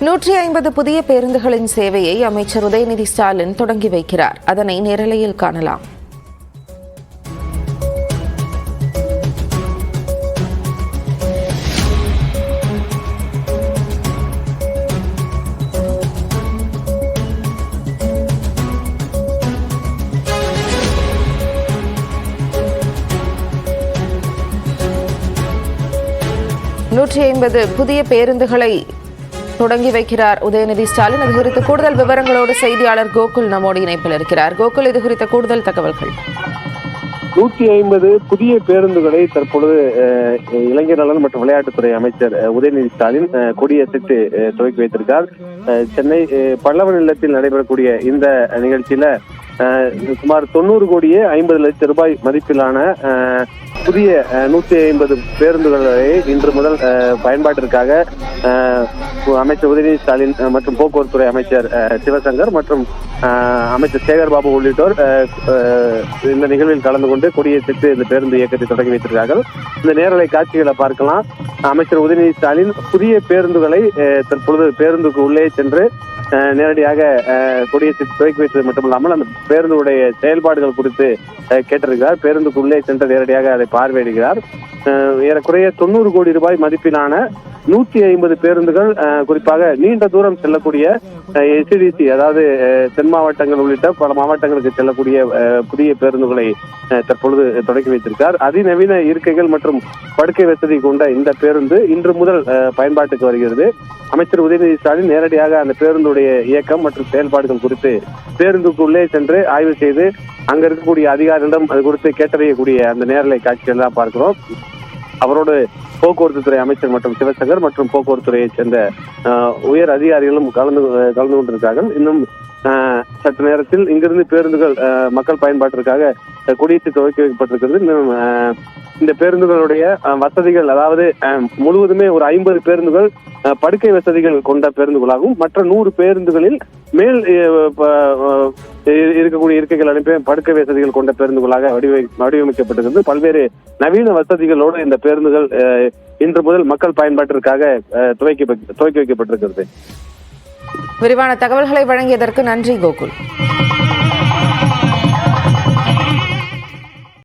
150 புதிய பேருந்துகளின் சேவையை அமைச்சர் உதயநிதி ஸ்டாலின் தொடங்கி வைக்கிறார். அதனை நேரலையில் காணலாம். நூற்றி 150 புதிய பேருந்துகளை தொடங்கி வைக்கிறார் உதயநிதி ஸ்டாலின். இது குறித்த கூடுதல் விவரங்களோடு செய்தியாளர் கோகுல் நம்மோடு இணைப்பில் இருக்கிறார். கோகுல், இது குறித்த கூடுதல் தகவல்கள். 150 புதிய பேருந்துகளை தற்பொழுது இளைஞர் நலன் மற்றும் விளையாட்டுத்துறை அமைச்சர் உதயநிதி ஸ்டாலின் கொடியசைத்து துவக்கி வைத்திருக்கார். சென்னை பல்லவன் இல்லத்தில் நடைபெறக்கூடிய இந்த நிகழ்ச்சியில சுமார் 90 கோடியே 50 லட்சம் ரூபாய் மதிப்பிலான புதிய 150 பேருந்துகளை இன்று முதல் பயன்பாட்டிற்காக அமைச்சர் உதயநிதி ஸ்டாலின் மற்றும் போக்குவரத்துறை அமைச்சர் சிவசங்கர் மற்றும் அமைச்சர் சேகர் பாபு உள்ளிட்டோர் இந்த நிகழ்வில் கலந்து கொண்டு கொடியேற்றிட்டு இந்த பேருந்து இயக்கத்தை தொடங்கி வைத்திருக்கிறார்கள். இந்த நேரலை காட்சிகளை பார்க்கலாம். அமைச்சர் உதயநிதி ஸ்டாலின் புதிய பேருந்துகளை தற்பொழுது பேருந்துக்கு உள்ளே சென்று நேரடியாக கொடியேற்றி துவக்கி வைத்தது மட்டுமில்லாமல் அந்த பேருந்துடைய செயல்பாடுகள் குறித்து கேட்டிருக்கிறார். பேருந்துக்குள்ளே சென்று நேரடியாக அதை பார்வையிடுகிறார். ஏறக்குறைய 90 கோடி ரூபாய் மதிப்பிலான 150 பேருந்துகள், குறிப்பாக நீண்ட தூரம் செல்லக்கூடிய எஸ்டிடிசி, அதாவது தென் மாவட்டங்கள் உள்ளிட்ட பல மாவட்டங்களுக்கு செல்லக்கூடிய புதிய பேருந்துகளை தற்பொழுது தொடங்கி வைத்திருக்கார். அதிநவீன இருக்கைகள் மற்றும் படுக்கை வசதி கொண்ட இந்த பேருந்து இன்று முதல் பயன்பாட்டுக்கு வருகிறது. அமைச்சர் உதயநிதி ஸ்டாலின் நேரடியாக அந்த பேருந்துடைய இயக்கம் மற்றும் செயல்பாடுகள் குறித்து பேருந்துக்குள்ளே சென்று ஆய்வு செய்து அங்க இருக்கக்கூடிய அதிகாரிகளிடம் அது குறித்து கேட்டறியக்கூடிய அந்த நேரலை காட்சிகள் தான் பார்க்கிறோம். அவரோடு போக்குவரத்து துறை அமைச்சர் மற்றும் சிவசங்கர் மற்றும் போக்குவரத்து துறையை சேர்ந்த உயர் அதிகாரிகளும் கலந்து கொண்டிருக்கிறார்கள். இன்னும் சற்று நேரத்தில் இங்கிருந்து பேருந்துகள் மக்கள் பயன்பாட்டிற்காக கொடியேற்றி துவக்கி வைக்கப்பட்டிருக்கிறது. இன்னும் இந்த பேருந்துகளுடைய வசதிகள், அதாவது முழுவதுமே ஒரு 50 பேருந்துகள் படுக்கை வசதிகள் கொண்ட பேருந்துகளாகவும் மற்ற 100 பேருந்துகளில் மேல் இருக்கக்கூடிய இருக்கைகள் அனுப்பி படுக்கை வசதிகள் கொண்ட பேருந்துகளாக வடிவமைக்கப்பட்டிருக்கிறது. பல்வேறு நவீன வசதிகளோடு இந்த பேருந்துகள் இன்று முதல் மக்கள் பயன்பாட்டிற்காக துவக்கி வைக்கப்பட்டிருக்கிறது. விரிவான தகவல்களை வழங்கியதற்கு நன்றி கோகுல்.